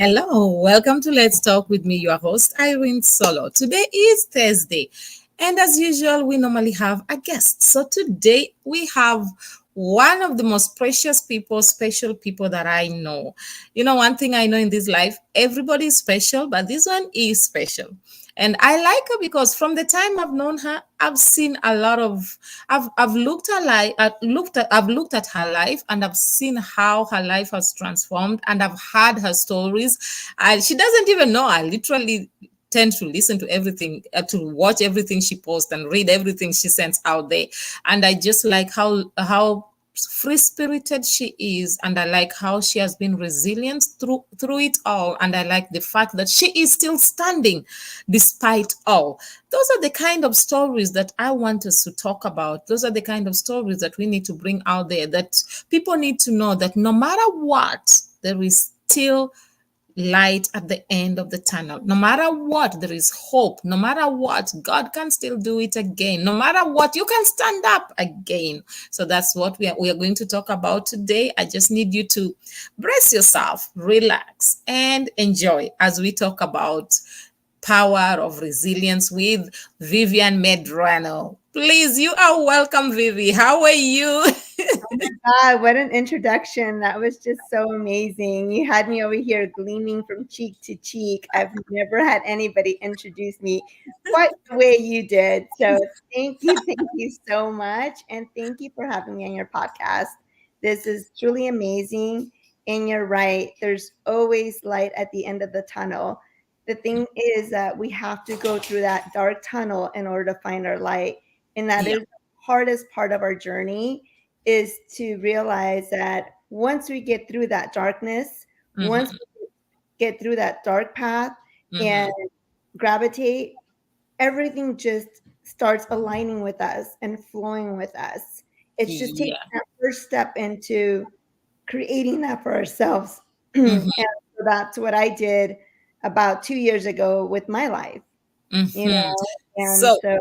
Hello, welcome to Let's Talk with me, your host, Irene Solo. Today is Thursday, and as usual, we normally have a guest. So today we have one of the most precious people, special people that I know. You know, one thing I know in this life, everybody is special, but this one is special. And I like her because from the time I've known her, I've seen a lot of I've looked her life I've looked at her life and I've seen how her life has transformed and I've heard her stories. And she doesn't even know I literally tend to listen to everything, to watch everything she posts and read everything she sends out there. And I just like how free spirited she is, and I like how she has been resilient through it all, and I like the fact that she is still standing despite all. Those are the kind of stories that I want us to talk about. Those are the kind of stories that we need to bring out there, that people need to know that no matter what, there is still light at the end of the tunnel. No matter what, there is hope. No matter what, God can still do it again. No matter what, you can stand up again. So that's what we are going to talk about today. I just need you to brace yourself, relax, and enjoy as we talk about power of resilience with Vivian Medrano. Please, you are welcome, Vivi. How are you? Oh my God, what an introduction. That was just so amazing. You had me over here gleaming from cheek to cheek. I've never had anybody introduce me quite the way you did. So thank you so much. And thank you for having me on your podcast. This is truly amazing. And you're right, there's always light at the end of the tunnel. The thing is that we have to go through that dark tunnel in order to find our light. And that Yeah. is the hardest part of our journey is to realize that once we get through that darkness, once Mm-hmm. we get through that dark path and Mm-hmm. gravitate, everything just starts aligning with us and flowing with us. It's just taking Yeah. that first step into creating that for ourselves. And Mm-hmm. so that's what I did about 2 years ago with my life, you Mm-hmm. know, and So, so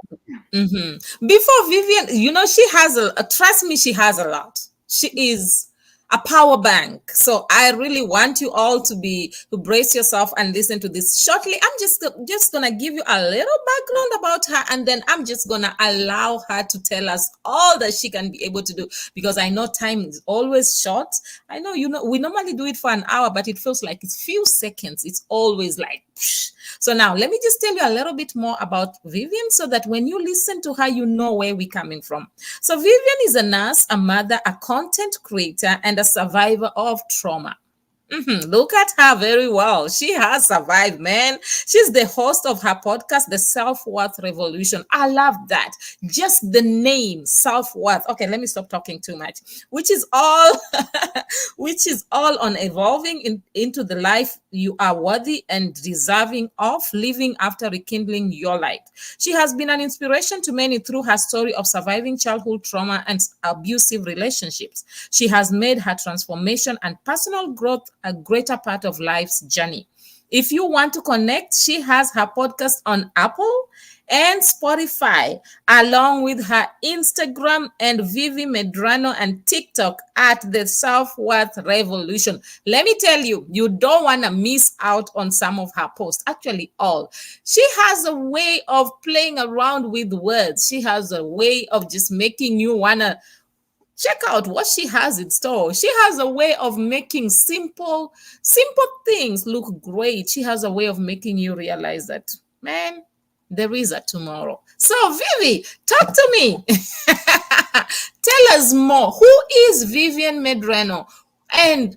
before Vivian, she has trust me, she has a lot. She is a power bank. So I really want you all to brace yourself and listen to this shortly. I'm just gonna give you a little background about her, and then I'm just gonna allow her to tell us all that she can be able to do, because I know time is always short. I know, we normally do it for an hour, but it feels like it's few seconds. It's always like psh. So now let me just tell you a little bit more about Vivian, so that when you listen to her, you know where we're coming from. So Vivian is a nurse, a mother, a content creator, and a survivor of trauma. Look at her very well. She has survived, man. She's the host of her podcast, The Self Worth Revolution. I love that. Just the name, self worth. Okay, let me stop talking too much. Which is all, which is all on evolving into the life you are worthy and deserving of living after rekindling your light. She has been an inspiration to many through her story of surviving childhood trauma and abusive relationships. She has made her transformation and personal growth a greater part of life's journey. If you want to connect, she has her podcast on Apple and Spotify, along with her Instagram and Vivi Medrano and TikTok at the Self Worth Revolution. Let me tell you, you don't want to miss out on some of her posts. Actually, all. She has a way of playing around with words. She has a way of just making you want to check out what she has in store. She has a way of making simple things look great. She has a way of making you realize that, man, there is a tomorrow. So Vivi, talk to me. Tell us more. Who is Vivian Medrano, and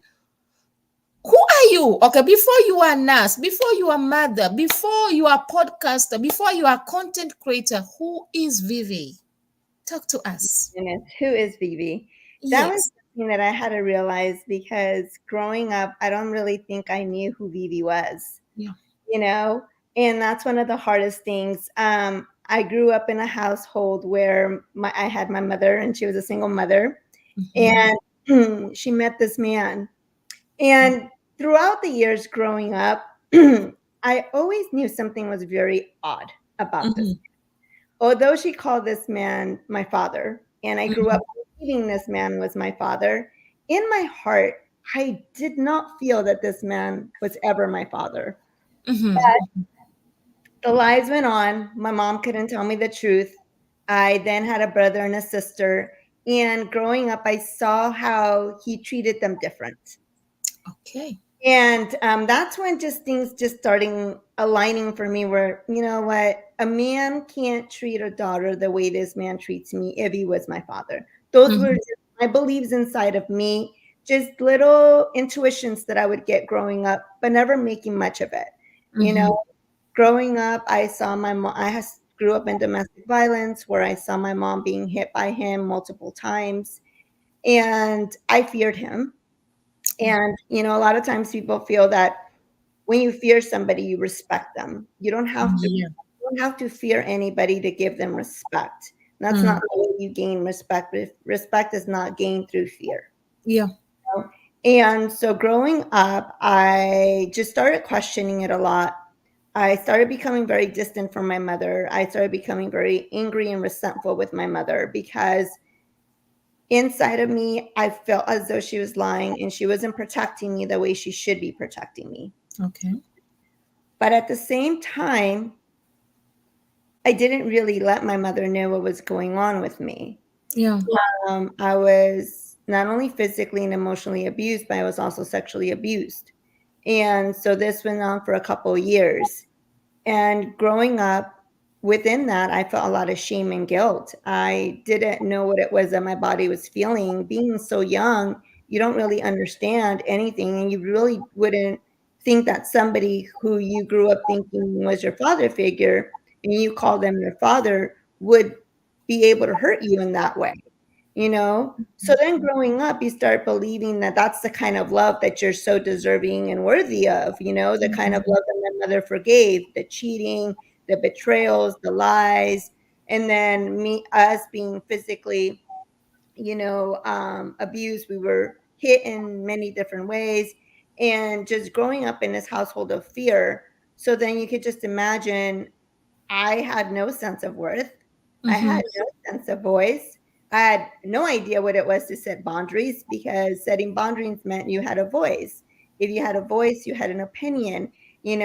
who are you? Okay, before you are nurse, before you are mother, before you are podcaster, before you are content creator, who is Vivi? Talk to us. goodness, who is Vivi? That was Yes. something that I had to realize because growing up, I don't really think I knew who Vivi was, Yeah. you know? And that's one of the hardest things. I grew up in a household where I had my mother, and she was a single mother, Mhm. and she met this man. And throughout the years growing up, I always knew something was very odd about this. Mhm. Although she called this man my father, and I grew up Mhm. believing this man was my father, in my heart, I did not feel that this man was ever my father. Mm-hmm. The lies went on. My mom couldn't tell me the truth. I then had a brother and a sister. And growing up, I saw how he treated them different. Okay. And that's when just things just starting aligning for me where, you know what, a man can't treat a daughter the way this man treats me if he was my father. Those were Mm-hmm. just my beliefs inside of me, just little intuitions that I would get growing up, but never making much of it. You Mm-hmm. know, growing up, I saw my mom, grew up in domestic violence where I saw my mom being hit by him multiple times. And I feared him. And, a lot of times people feel that when you fear somebody, you respect them. Yeah. You don't have to fear anybody to give them respect. That's Mm. not the way you gain respect. Respect is not gained through fear. Yeah. know? And so growing up, I just started questioning it a lot. I started becoming very distant from my mother. I started becoming very angry and resentful with my mother because inside of me, I felt as though she was lying and she wasn't protecting me the way she should be protecting me. Okay. But at the same time, I didn't really let my mother know what was going on with me. Yeah. I was not only physically and emotionally abused, but I was also sexually abused. And so this went on for a couple of years. And growing up within that, I felt a lot of shame and guilt. I didn't know what it was that my body was feeling. Being so young, you don't really understand anything, and you really wouldn't think that somebody who you grew up thinking was your father figure and you call them your father would be able to hurt you in that way, you know? So then growing up, you start believing that that's the kind of love that you're so deserving and worthy of, the kind of love that my mother forgave, the cheating, the betrayals, the lies, and then us being physically, abused. We were hit in many different ways and just growing up in this household of fear. So then you could just imagine I had no sense of worth. I Mm-hmm. had no sense of voice. I had no idea what it was to set boundaries because setting boundaries meant you had a voice. If you had a voice, you had an opinion. You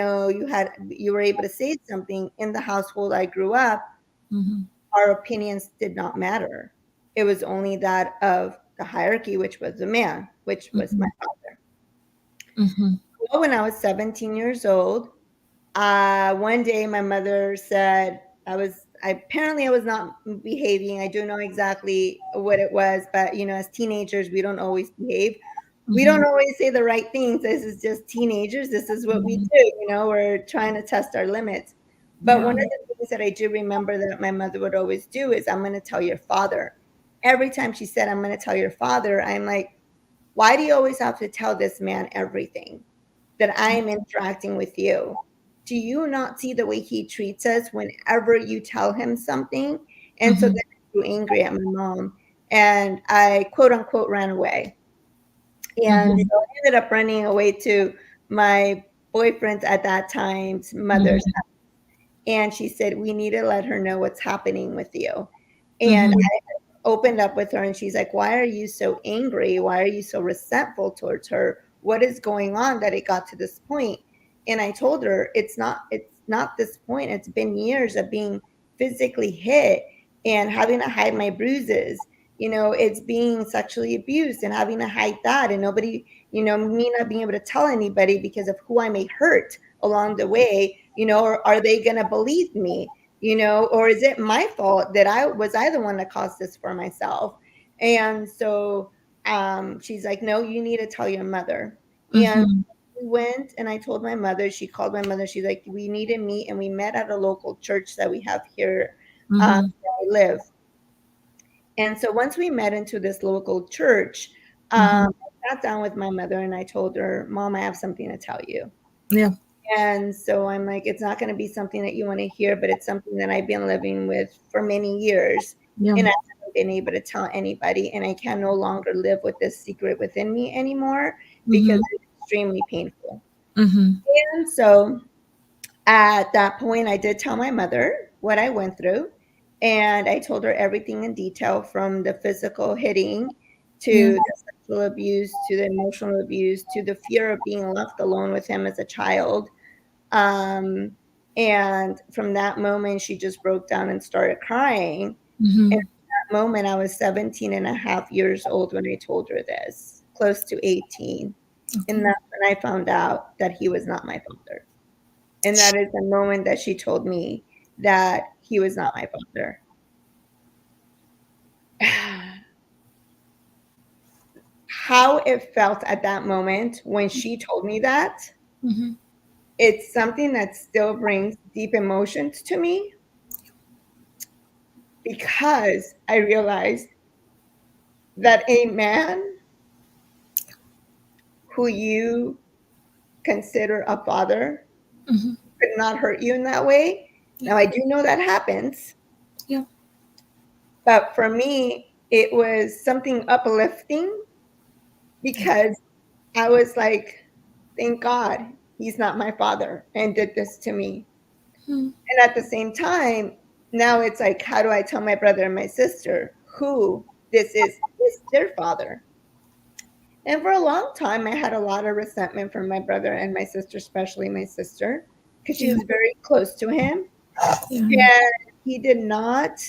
were able to say something in the household I grew up. Mm-hmm. Our opinions did not matter. It was only that of the hierarchy, which was the man, which was my Mm-hmm. father. Mm-hmm. Well, when I was 17 years old, one day my mother said apparently I was not behaving. I don't know exactly what it was, but as teenagers, we don't always behave. We Mm-hmm. don't always say the right things. This is just teenagers. This is what we Mm-hmm. do. We're trying to test our limits. But one Yeah. of the things that I do remember that my mother would always do is, I'm going to tell your father. Every time she said, I'm going to tell your father, I'm like, why do you always have to tell this man everything? That I am interacting with you. Do you not see the way he treats us whenever you tell him something? And so then Mm-hmm. I grew angry at my mom and I quote unquote ran away. And Mm-hmm. so I ended up running away to my boyfriend's at that time's mother's Mm-hmm. house. And she said, we need to let her know what's happening with you. And Mm-hmm. opened up with her and she's like, why are you so angry? Why are you so resentful towards her? What is going on that it got to this point? And I told her it's not this point. It's been years of being physically hit and having to hide my bruises. It's being sexually abused and having to hide that, and nobody, me not being able to tell anybody because of who I may hurt along the way, or are they gonna believe me? Or is it my fault that I the one that caused this for myself? And so she's like, no, you need to tell your mother. And Mm-hmm. we went and I told my mother. She called my mother. She's like, we need to meet, and we met at a local church that we have here Mm-hmm. where I live. And so once we met into this local church, Mm-hmm. I sat down with my mother and I told her, Mom, I have something to tell you. Yeah. And so I'm like, it's not going to be something that you want to hear, but it's something that I've been living with for many years. Yeah. And I haven't been able to tell anybody. And I can no longer live with this secret within me anymore because Mm-hmm. it's extremely painful. Mm-hmm. And so at that point, I did tell my mother what I went through. And I told her everything in detail from the physical hitting to Yeah. the physical abuse to the emotional abuse to the fear of being left alone with him as a child. Um, and from that moment, she just broke down and started crying. And Mm-hmm. at that moment, I was 17 and a half years old when I told her this, close to 18. And Okay. that's when I found out that he was not my father. And that is the moment that she told me that he was not my father. How it felt at that moment when she told me that, Mm-hmm. it's something that still brings deep emotions to me because I realized that a man who you consider a father Mm-hmm. could not hurt you in that way. Yeah. Now, I do know that happens, Yeah. but for me, it was something uplifting Yeah. because I was like, thank God he's not my father and did this to me. Mm-hmm. And at the same time, now it's like, how do I tell my brother and my sister who this is their father? And for a long time, I had a lot of resentment from my brother and my sister, especially my sister, because she Yeah. was very close to him. Yeah. And he did not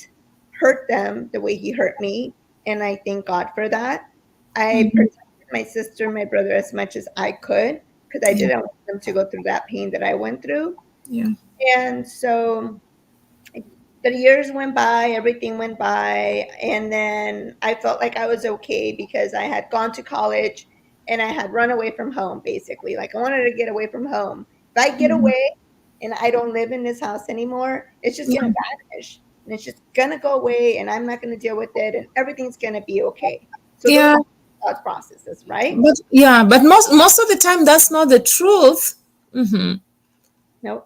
hurt them the way he hurt me. And I thank God for that. I Mm-hmm. protected my sister and my brother as much as I could because I Yeah. didn't want them to go through that pain that I went through. Yeah. And so the years went by, everything went by, and then I felt like I was okay because I had gone to college and I had run away from home basically. Like I wanted to get away from home. If I get Mm-hmm. away and I don't live in this house anymore, it's just Yeah. going to vanish and it's just going to go away and I'm not going to deal with it and everything's going to be okay. So those Yeah. are thought processes, right? But yeah, but most of the time that's not the truth. Mm-hmm. No,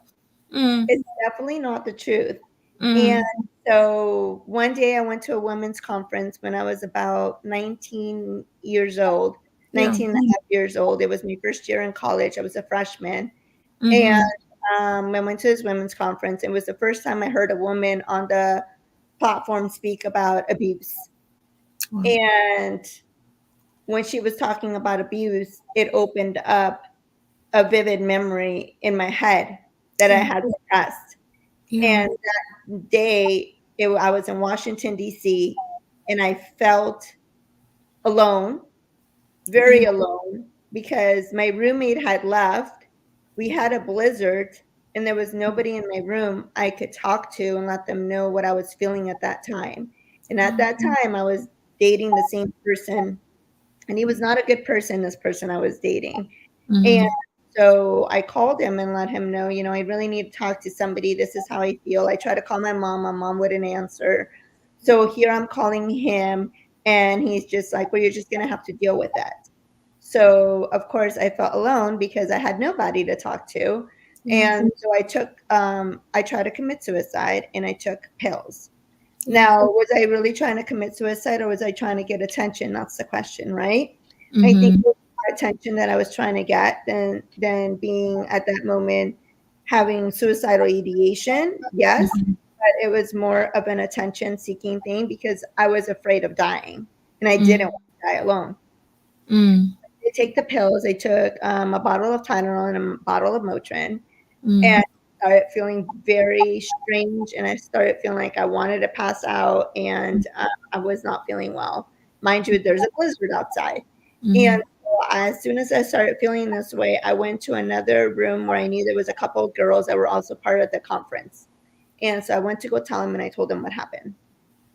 Mm. it's definitely not the truth. And Mm. so one day I went to a women's conference when I was about 19 years old, Yeah. 19 and a half years old. It was my first year in college. I was a freshman. And Mm-hmm. I went to this women's conference. It was the first time I heard a woman on the platform speak about abuse. Wow. And when she was talking about abuse, it opened up a vivid memory in my head that I Yeah. had suppressed. Yeah. And day I was in Washington D.C. and I felt alone, Yeah. very alone, because my roommate had left. We had a blizzard, and there was nobody in my room I could talk to and let them know what I was feeling at that time. And at that time, I was dating the same person, and he was not a good person. This person I was dating, and Mm-hmm. so I called him and let him know, I really need to talk to somebody. This is how I feel. I tried to call my mom. My mom wouldn't answer. So here I'm calling him, and he's just like, well, you're just going to have to deal with that. So, of course, I felt alone because I had nobody to talk to. Yeah. And so I tried to commit suicide and I took pills. Yeah. Now, was I really trying to commit suicide or was I trying to get attention? That's the question, right? I think Mm-hmm. it was more attention that I was trying to get than being at that moment having suicidal ideation. Yes, Mm-hmm. but it was more of an attention seeking thing because I was afraid of dying and I didn't Mm. want to die alone. Mm. I take the pills. I took a bottle of Tylenol and a bottle of Motrin, Mm. and started feeling very strange, and I started feeling like I wanted to pass out, and I was not feeling well. Mind you, there's a blizzard outside, and Mm-hmm. so as soon as I started feeling this way, I went to another room where I knew there was a couple of girls that were also part of the conference, and so I went to go tell them, and I told them what happened.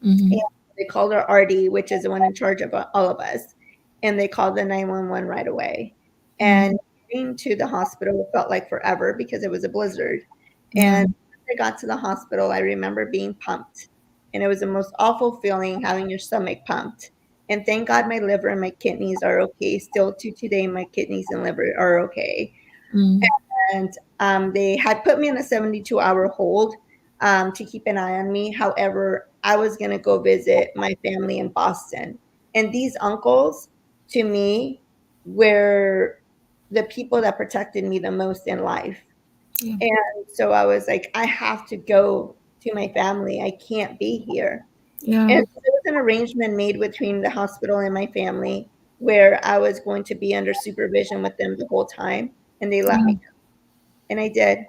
And Mm-hmm. they called her RD, which is the one in charge of all of us, and they called the 911 right away. Mm. And getting to the hospital felt like forever because it was a blizzard. Yeah. And when I got to the hospital, I remember being pumped, and it was the most awful feeling having your stomach pumped. And thank God my liver and my kidneys are okay. Still to today, my kidneys and liver are okay. Mm. And they had put me in a 72-hour hold to keep an eye on me. However, I was going to go visit my family in Boston. And these uncles, to me, were the people that protected me the most in life. Yeah. And so I was like, I have to go to my family. I can't be here. Yeah. And so there was an arrangement made between the hospital and my family. where I was going to be under supervision with them the whole time, and they let me go, and I did.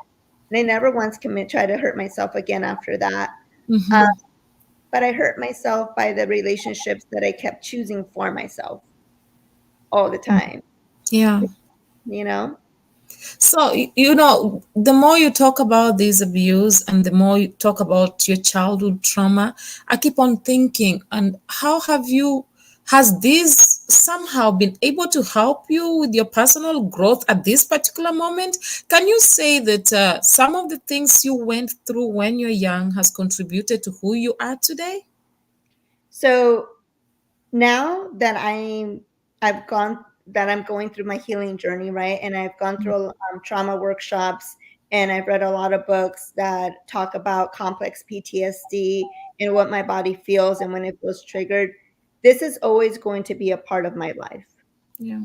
And I never once tried to hurt myself again after that. Um, Mm-hmm. but I hurt myself by the relationships that I kept choosing for myself all the time, Yeah. you know? So, you know, the more you talk about this abuse and the more you talk about your childhood trauma, I keep on thinking, and how has this somehow been able to help you with your personal growth at this particular moment? Can you say that some of the things you went through when you're young has contributed to who you are today? So now that I've gone that I'm going through my healing journey, right? And I've gone through trauma workshops, and I've read a lot of books that talk about complex PTSD and what my body feels and when it feels triggered. This is always going to be a part of my life. Yeah.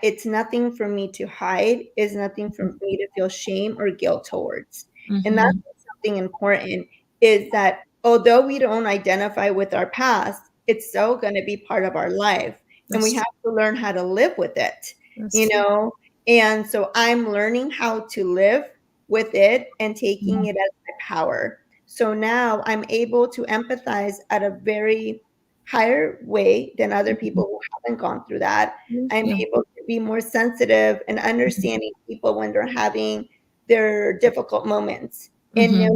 It's nothing for me to hide. It's nothing for me to feel shame or guilt towards. And that's Mm-hmm. something important, is that although we don't identify with our past, it's still going to be part of our life. And we That's have true. to learn how to live with it, That's you true. know? And so I'm learning how to live with it and taking Mm-hmm. it as my power. So now I'm able to empathize at a very higher way than other people who haven't gone through that. I'm Yeah. able to be more sensitive and understanding people when they're having their difficult moments, and know Mm-hmm.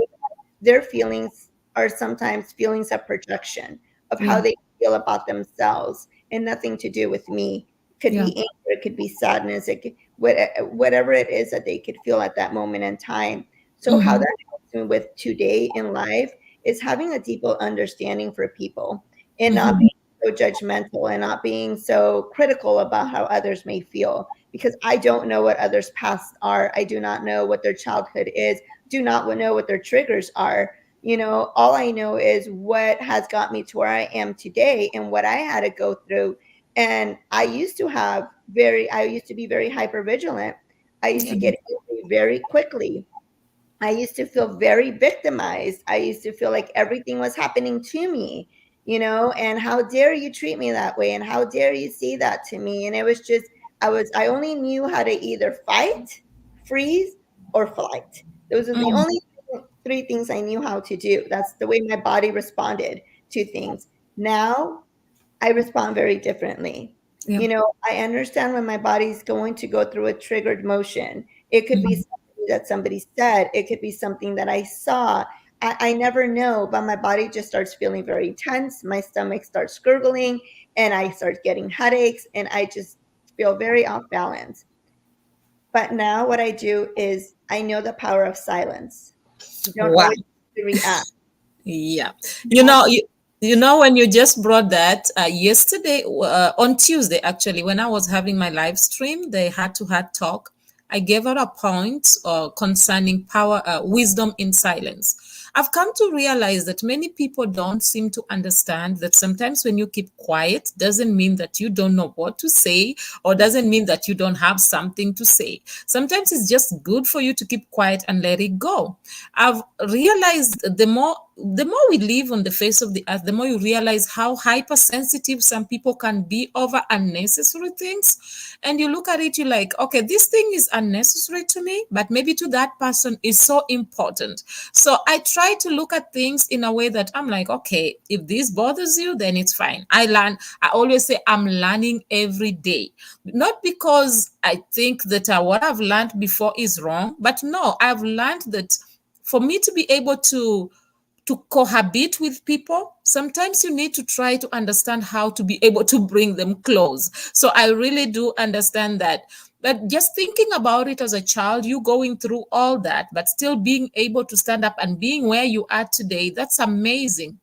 their feelings are sometimes feelings of projection of how Yeah. they feel about themselves and nothing to do with me. It could Yeah. be anger, it could be sadness, it could, whatever it is that they could feel at that moment in time. So how Mm-hmm. that helps me with today in life is having a deeper understanding for people and not Mm-hmm. being so judgmental and not being so critical about how others may feel, because I don't know what others' pasts are. I do not know what their childhood is, do not know what their triggers are. All I know is what has got me to where I am today and what I had to go through. And I used to be very hyper vigilant. I used to Yeah. get angry very quickly. I used to feel very victimized. I used to feel like everything was happening to me, and how dare you treat me that way? And how dare you say that to me? And it was just, I only knew how to either fight, freeze, or flight. Those are the Mm. only three things I knew how to do. That's the way my body responded to things. Now I respond very differently. Yeah. I understand when my body's going to go through a triggered motion. It could be Mhm. something that somebody said, it could be something that I saw. I never know, but my body just starts feeling very tense. My stomach starts gurgling, and I start getting headaches, and I just feel very off balance. But now what I do is I know the power of silence. You don't Wow. always have to react. Yeah. You You have know, to. when you just brought that yesterday, on Tuesday, actually, when I was having my live stream, the heart to heart talk, I gave out a point concerning power, wisdom in silence. I've come to realize that many people don't seem to understand that sometimes when you keep quiet doesn't mean that you don't know what to say, or doesn't mean that you don't have something to say. Sometimes it's just good for you to keep quiet and let it go. I've realized the more we live on the face of the earth, the more you realize how hypersensitive some people can be over unnecessary things. And you look at it, you're like, okay, this thing is unnecessary to me, but maybe to that person is so important. So I try to look at things in a way that I'm like, okay, if this bothers you, then it's fine. I always say I'm learning every day. Not because I think that what I've learned before is wrong, but no, I've learned that for me to be able to cohabit with people, sometimes you need to try to understand how to be able to bring them close. So I really do understand that. But just thinking about it as a child, you going through all that, but still being able to stand up and being where you are today, that's amazing.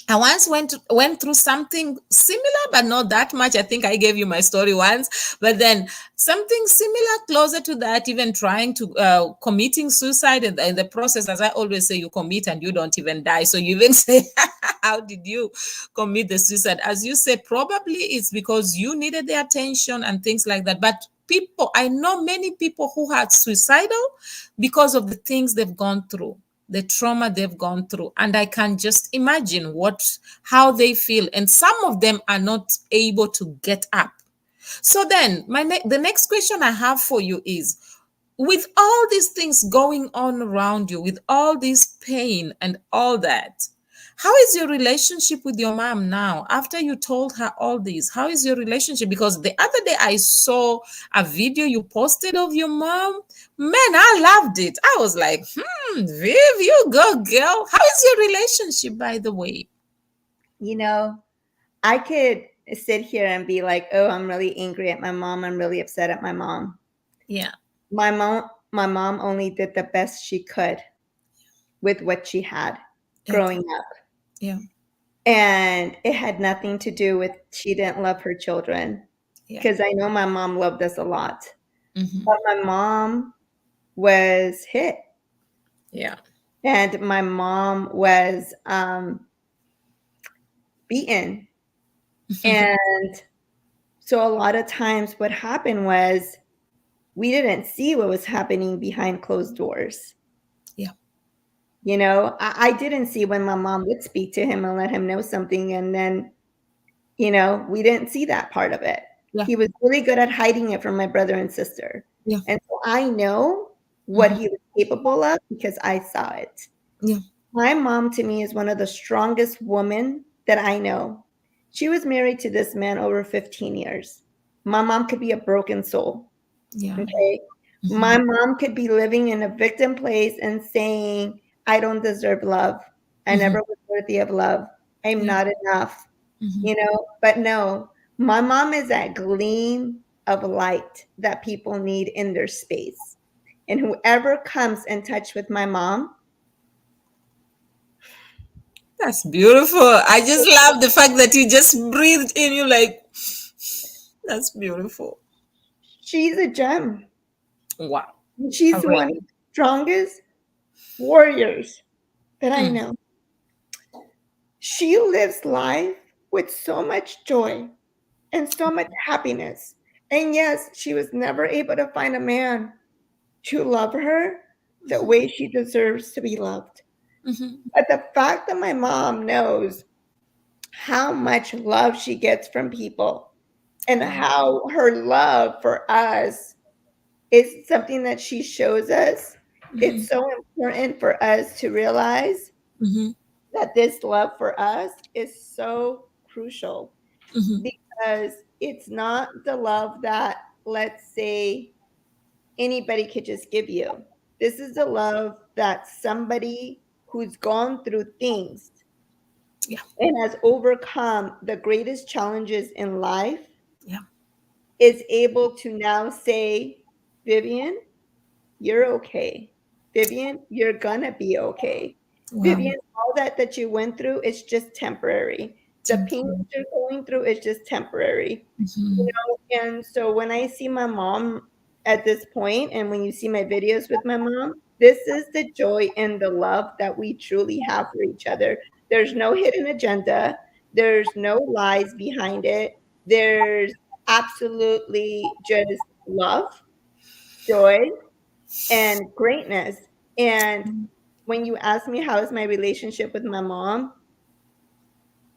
I once went through something similar, but not that much. I think I gave you my story once, but then something similar, closer to that, even trying to committing suicide in the process. As I always say, you commit and you don't even die. So you even say, "How did you commit the suicide?" As you say, probably it's because you needed the attention and things like that. But I know many people who had suicidal because of the things they've gone through, the trauma they've gone through, and I can just imagine how they feel, and some of them are not able to get up. So then, the next question I have for you is, with all these things going on around you, with all this pain and all that, how is your relationship with your mom now? After you told her all this, how is your relationship? Because the other day I saw a video you posted of your mom. Man, I loved it. I was like, Viv, you go, girl. How is your relationship, by the way? You know, I could sit here and be like, "Oh, I'm really angry at my mom. I'm really upset at my mom." Yeah, My mom only did the best she could with what she had okay. growing up. Yeah, And it had nothing to do with she didn't love her children, yeah. because I know my mom loved us a lot. Mm-hmm. But my mom was hit, Yeah. and my mom was beaten. And so a lot of times what happened was we didn't see what was happening behind closed doors. Yeah. I didn't see when my mom would speak to him and let him know something. And then, we didn't see that part of it. Yeah. He was really good at hiding it from my brother and sister. Yeah. And so I know what Mm-hmm. he was capable of because I saw it. Yeah. My mom to me is one of the strongest women that I know. She was married to this man over 15 years. My mom could be a broken soul. Yeah. Okay. Mm-hmm. My mom could be living in a victim place and saying, I don't deserve love. I Mm-hmm. never was worthy of love. I'm Yeah. not enough. Mm-hmm. But no, my mom is that gleam of light that people need in their space. And whoever comes in touch with my mom, That's beautiful. I just love the fact that you just breathed in. You like, that's beautiful. she's a gem. Wow. She's one of Irene. the strongest warriors that I Mm. know. She lives life with so much joy and so much happiness. And yes, she was never able to find a man to love her the way she deserves to be loved. Mm-hmm. But the fact that my mom knows how much love she gets from people and Wow. how her love for us is something that she shows us, Mm-hmm. it's so important for us to realize Mm-hmm. that this love for us is so crucial, Mm-hmm. because it's not the love that, let's say, anybody could just give you. This is the love that somebody who's gone through things Yeah. and has overcome the greatest challenges in life Yeah. is able to now say, Vivian, you're okay. Vivian, you're gonna be okay. Wow. Vivian, all that you went through is just temporary. The pain that Temporary. you're going through is just temporary. Mm-hmm. And so when I see my mom at this point, and when you see my videos with my mom, this is the joy and the love that we truly have for each other. There's no hidden agenda, there's no lies behind it. There's absolutely just love, joy, and greatness. And when you ask me how is my relationship with my mom,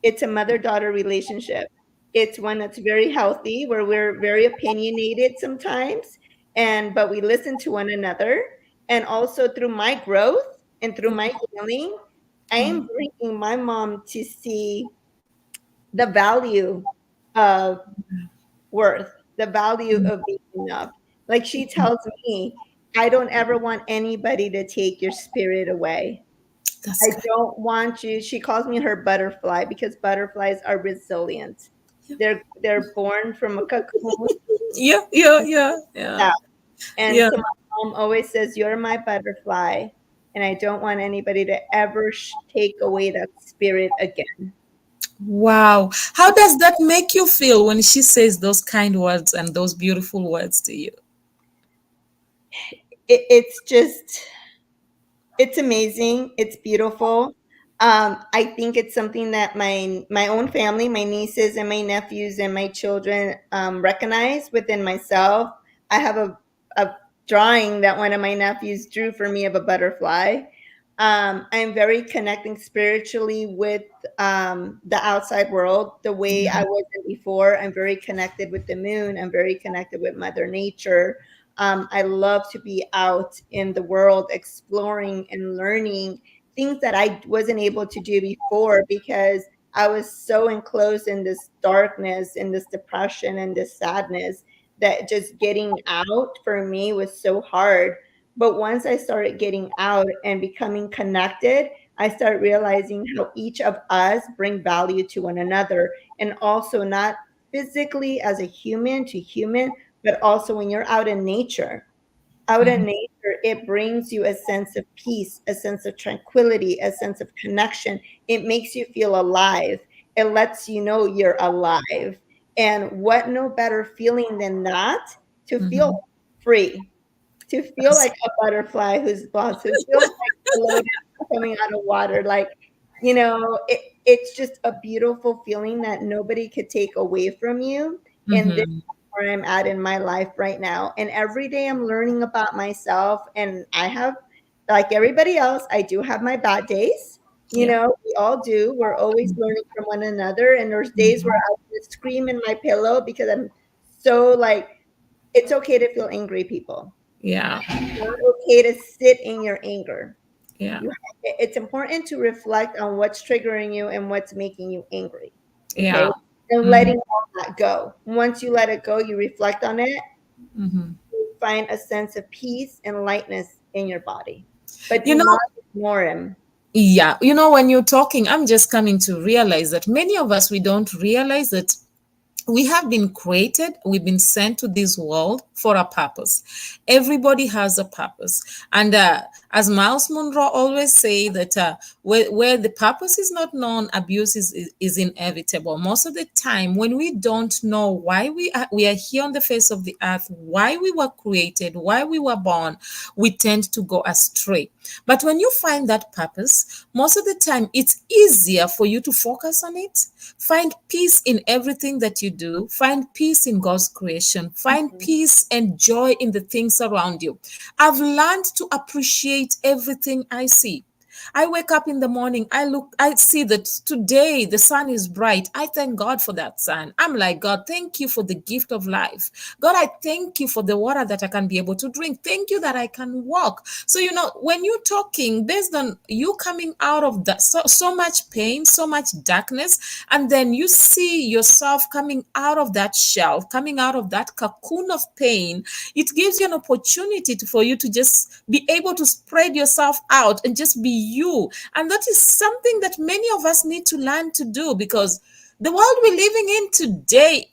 it's a mother-daughter relationship. It's one that's very healthy, where we're very opinionated sometimes, but we listen to one another. And also through my growth and through my healing, I Yeah. am bringing my mom to see the value of worth, the value of being enough. Like she tells me, I don't ever want anybody to take your spirit away. That's I good. don't want you. She calls me her butterfly because butterflies are resilient. Yeah. They're born from a cocoon. Yeah. Yeah. Yeah. Yeah. Yeah. And Yeah. so my mom always says, "You're my butterfly, and I don't want anybody to ever take away that spirit again." Wow. How does that make you feel when she says those kind words and those beautiful words to you? It's just, it's amazing. It's beautiful. I think it's something that my own family, my nieces and my nephews and my children recognize within myself. I have a drawing that one of my nephews drew for me of a butterfly. I'm very connecting spiritually with the outside world the way I Yeah. wasn't before. I'm very connected with the moon. I'm very connected with Mother Nature. I love to be out in the world exploring and learning things that I wasn't able to do before because I was so enclosed in this darkness, in this depression, and this sadness that just getting out for me was so hard. But once I started getting out and becoming connected, I started realizing how each of us bring value to one another, and also not physically as a human to human, but also when you're out in nature. Out in Mhm. nature, it brings you a sense of peace, a sense of tranquility, a sense of connection. It makes you feel alive. It lets you know you're alive. And what no better feeling than that, to feel Mhm. free, to feel That's like a butterfly who's blossomed, to feel like a lotus coming out of water. Like, it's just a beautiful feeling that nobody could take away from you. And this Mhm. is where I'm at in my life right now. And every day I'm learning about myself. And I have, like everybody else, I do have my bad days. Yeah. We all do. We're always learning from one another. And there's days where Mhm. I just scream in my pillow because I'm so like, it's okay to feel angry, people. Yeah. Not okay to sit in your anger. Yeah. It's important to reflect on what's triggering you and what's making you angry. Okay. Yeah. And Mhm. letting all that go. Once you let it go, you reflect on it, Mhm. you find a sense of peace and lightness in your body. But You do know, not ignore him. yeah, when you're talking, I'm just coming to realize that many of us, we don't realize that we have been created, we've been sent to this world for a purpose. Everybody has a purpose. And as Miles Monroe always say that where the purpose is not known, abuse is inevitable. Most of the time, when we don't know why we are here on the face of the earth, why we were created, why we were born, we tend to go astray. But when you find that purpose, most of the time it's easier for you to focus on it. Find peace in everything that you do. Find peace in God's creation. Find Mhm. peace and joy in the things around you. I've learned to appreciate everything I see. I wake up in the morning, I see that today the sun is bright. I thank God for that sun. I'm like, God, thank you for the gift of life. God, I thank you for the water that I can be able to drink. Thank you that I can walk. So, when you're talking based on you coming out of that, so much pain, so much darkness, and then you see yourself coming out of that shell, coming out of that cocoon of pain, it gives you an opportunity for you to just be able to spread yourself out and just be you. And that is something that many of us need to learn to do, because the world we're living in today,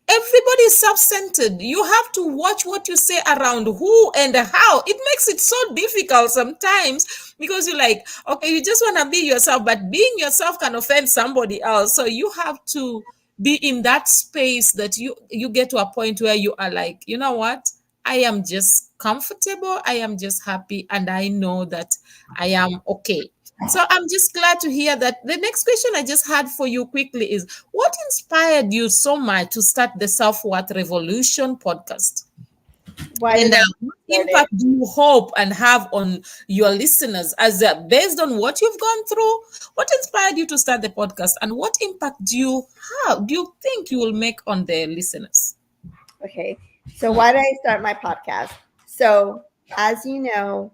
everybody is self-centered. You have to watch what you say around who and how. It makes it so difficult sometimes, because you're like, okay, you just want to be yourself, but being yourself can offend somebody else. So you have to be in that space that you get to a point where you are like, you know what, I am just comfortable, I am just happy, and I know that I am okay. So I'm just glad to hear that. The next question I just had for you quickly is, what inspired you so much to start the Self Worth Revolution podcast? Why And did I what start it? impact do you hope and have on your listeners, as based on what you've gone through? What inspired you to start the podcast, and what impact do you think you will make on the listeners? Okay. So why did I start my podcast? So as you know,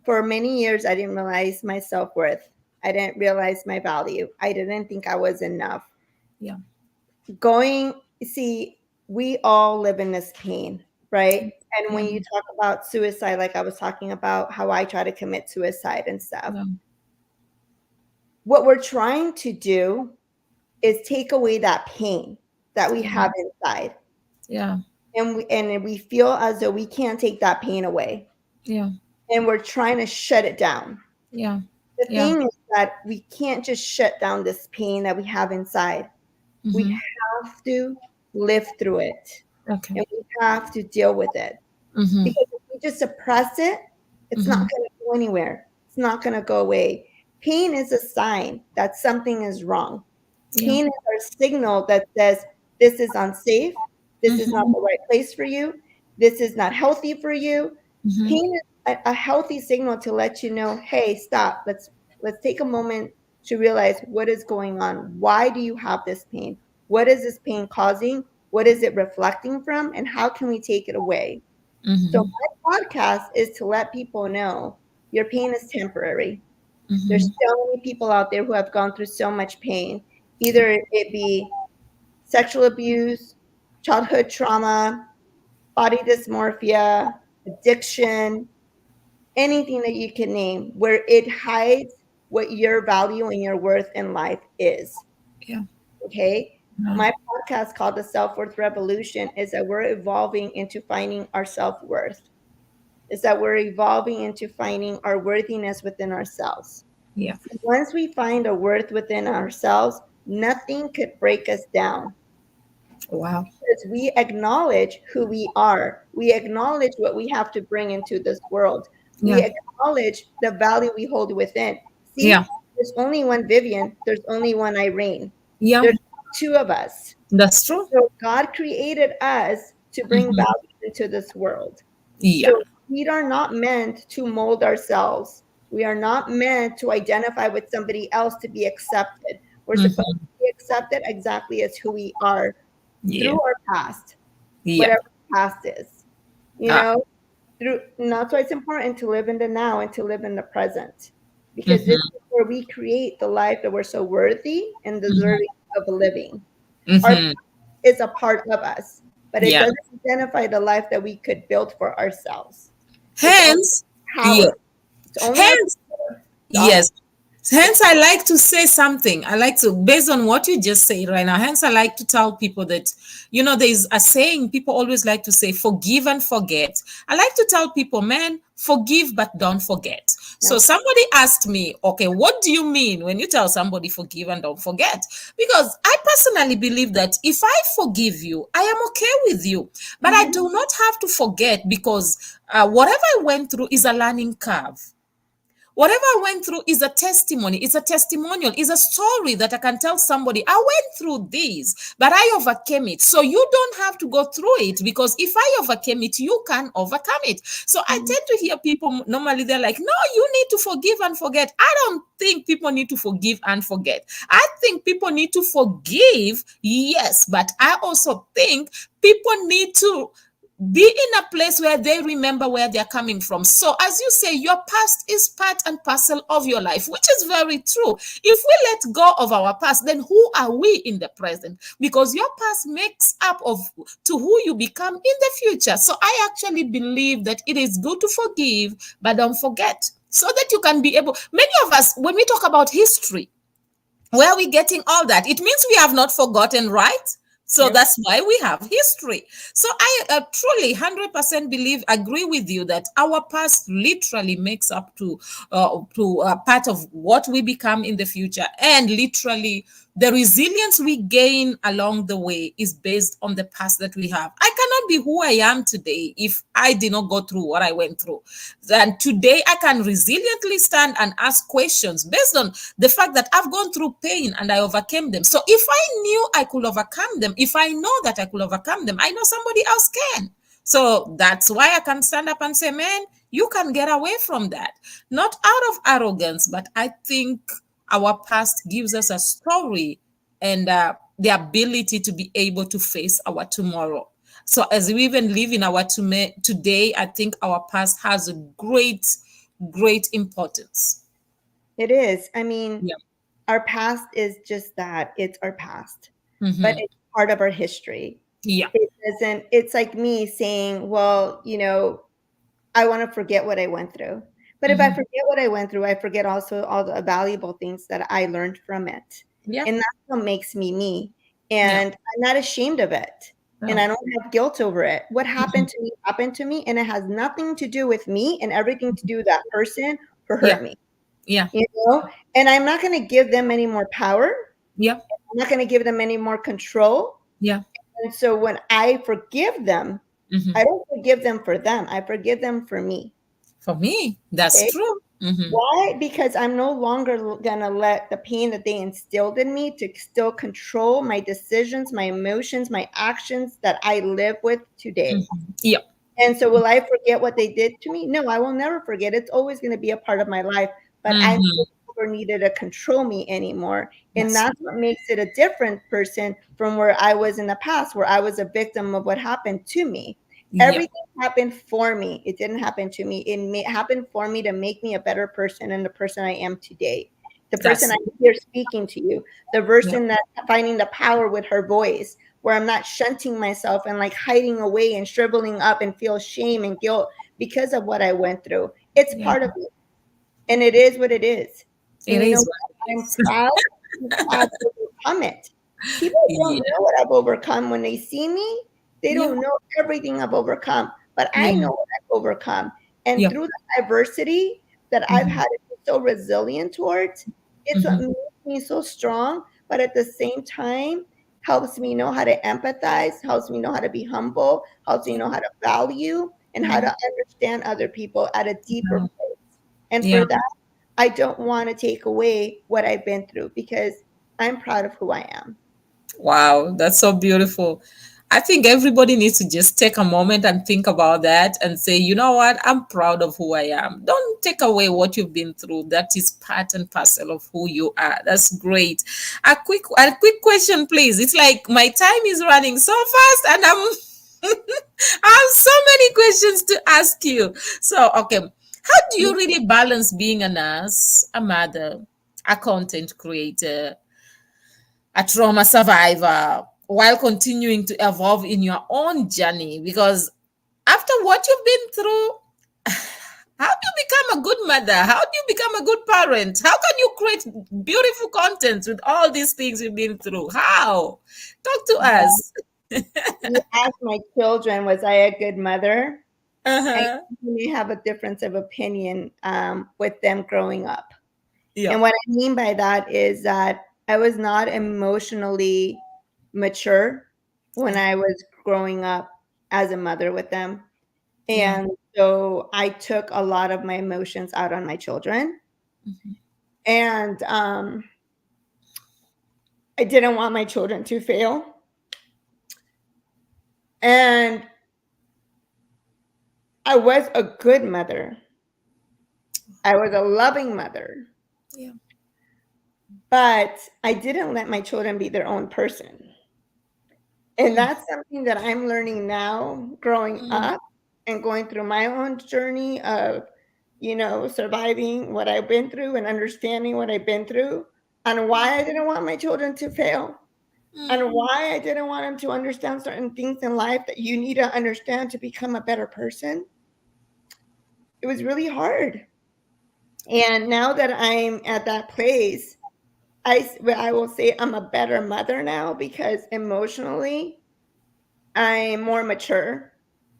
for many years, I didn't realize my self worth. I didn't realize my value. I didn't think I was enough. Yeah. See, we all live in this pain, right? And Yeah. when you talk about suicide, like I was talking about how I try to commit suicide and stuff, Yeah. what we're trying to do is take away that pain that we have inside. Yeah. And we feel as though we can't take that pain away. Yeah. And we're trying to shut it down. Yeah. The Yeah. thing is that we can't just shut down this pain that we have inside. We Mm-hmm. have to live through it, Okay. and we have to deal with it. Mm-hmm. Because if we just suppress it, it's not Mm-hmm. going to go anywhere. It's not going to go away. Pain is a sign that something is wrong. Yeah. Pain is our signal that says this is unsafe. This is not Mm-hmm. the right place for you. This is not healthy for you. Mm-hmm. Pain is a healthy signal to let you know, hey, stop. Let's take a moment to realize what is going on. Why do you have this pain? What is this pain causing? What is it reflecting from? And how can we take it away? So Mm-hmm. my podcast is to let people know your pain is temporary. There's Mm-hmm. so many people out there who have gone through so much pain. Either it be sexual abuse, childhood trauma, body dysmorphia, addiction, anything that you can name, where it hides what your value and your worth in life is. Yeah. Okay. Yeah. My podcast called The Self Worth Revolution is that we're evolving into finding our self worth, is that we're evolving into finding our worthiness within ourselves. Yeah. Once we find a worth within ourselves, nothing could break us down Wow. because we acknowledge who we are. We acknowledge what we have to bring into this world. We Yeah. acknowledge the value we hold within. Yeah. See, there's only one Vivian, there's only one Irene. Yeah. There's two of us. That's true. So God created us to bring Mm-hmm. value into this world. Yeah. So we are not meant to mold ourselves. We are not meant to identify with somebody else to be accepted. We're supposed Mm-hmm. to be accepted exactly as who we are Yeah. through our past, Yeah. whatever the past is. You Ah. know, through, and that's why it's important to live in the now and to live in the present, because this Mm-hmm. is where we create the life that we're so worthy and Mm-hmm. deserving of living. Our Mm-hmm. is a part of us, but it Yeah. doesn't identify the life that we could build for ourselves. It's only Hence, yeah. power. It's only our Hence, power. It's all, yes. Hence, I like to say something. I like to, based on what you just said right now, hence, I like to tell people that, there's a saying people always like to say, forgive and forget. I like to tell people, man, forgive, but don't forget. So no. somebody asked me, okay, what do you mean when you tell somebody forgive and don't forget? Because I personally believe that if I forgive you, I am okay with you, but I Mhm. do not have to forget because whatever I went through is a learning curve. Whatever I went through is a testimony, it's a testimonial, it's a story that I can tell somebody. I went through this, but I overcame it. So you don't have to go through it because if I overcame it, you can overcome it. So I Mhm. tend to hear people normally they're like, no, you need to forgive and forget. I don't think people need to forgive and forget. I think people need to forgive, yes, but I also think people need to be in a place where they remember where they're coming from. So, as you say, your past is part and parcel of your life, which is very true. If we let go of our past, then who are we in the present? Because your past makes up of to who you become in the future. So, I actually believe that it is good to forgive, but don't forget, so that you can be able. Many of us, when we talk about history, where are we getting all that? It means we have not forgotten, right? So Yep. that's why we have history. So I truly 100% believe, agree with you that our past literally makes up to part of what we become in the future, and literally the resilience we gain along the way is based on the past that we have. I cannot be who I am today if I did not go through what I went through. And today I can resiliently stand and ask questions based on the fact that I've gone through pain and I overcame them. So if I knew I could overcome them, if I know that I could overcome them, I know somebody else can. So that's why I can stand up and say, man, you can get away from that. Not out of arrogance, but I think our past gives us a story and the ability to be able to face our tomorrow. So as we even live in our today, I think our past has a great, great importance. It is. I mean, Yeah. our past is just that. It's our past, but Mm-hmm. it's part of our history. Yeah. It doesn't, it's like me saying, well, I want to forget what I went through. But if I Mm-hmm. forget what I went through, I forget also all the valuable things that I learned from it. Yeah. And that's what makes me me. Yeah. And I'm not ashamed of it. And Yeah. I don't have guilt over it. What Mhm. happened to me, and it has nothing to do with me and everything to do with that person who Yeah. hurt me. Yeah. You know? And I'm not going to give them any more power. Yeah. I'm not going to give them any more control. Yeah. And so when I forgive them, Hmm. I don't forgive them for them. I forgive them for me. For me, that's Okay. true. Hmm. Why? Because I'm no longer gonna let the pain that they instilled in me to still control my decisions, my emotions, my actions that I live with today. Yeah. And so will I forget what they did to me? No, I will never forget. It's always going to be a part of my life, but I Mm-hmm. never needed to control me anymore. And Yes. that's what makes it a different person from where I was in the past, where I was a victim of what happened to me. Yep. Everything happened for me. It didn't happen to me. Happened for me to make me a better person and the person I am today. The person That's I'm here speaking to you, the yeah. person that finding the power with her voice, where I'm not shunting myself and like hiding away and shriveling up and feel shame and guilt because of what I went through. It's Yeah. part of it. And it is what it is. It And you know is what? what it I'm is. proud. I'm proud to overcome it. People don't Yeah. know what I've overcome when they see me. They Yeah. don't know everything I've overcome, but I Yeah. know what I've overcome. And Yeah. through the adversity that I've Mm-hmm. had to be so resilient towards, it's what Mm-hmm. makes me so strong, but at the same time, helps me know how to empathize, helps me know how to be humble, helps me Yeah. know how to value and how Yeah. to understand other people at a deeper place. And Yeah. for that, I don't want to take away what I've been through because I'm proud of who I am. Wow, that's so beautiful. I think everybody needs to just take a moment and think about that and say, you know what, I'm proud of who I am. Don't take away what you've been through. That is part and parcel of who you are. That's great. A quick question, please. It's like my time is running so fast and I have so many questions to ask you. So, okay, how do you really balance being a nurse, a mother, a content creator, a trauma survivor while continuing to evolve in your own journey? Because after what you've been through, how do you become a good mother? How do you become a good parent? How can you create beautiful content with all these things you've been through? How? Talk to us. You ask my children, was I a good mother? I Uh-huh. may have a difference of opinion with them growing up. Yeah. And what I mean by that is that I was not emotionally mature when Yeah. I was growing up as a mother with them. Yeah. And so I took a lot of my emotions out on my children. And I didn't want my children to fail. And I was a good mother. I was a loving mother, Yeah. but I didn't let my children be their own person. And Mm, that's something that I'm learning now, growing mm, up and going through my own journey of, surviving what I've been through and understanding what I've been through and why I didn't want my children to fail and mm. why I didn't want them to understand certain things in life that you need to understand to become a better person. It was really hard. And now that I'm at that place, I will say I'm a better mother now because emotionally I'm more mature,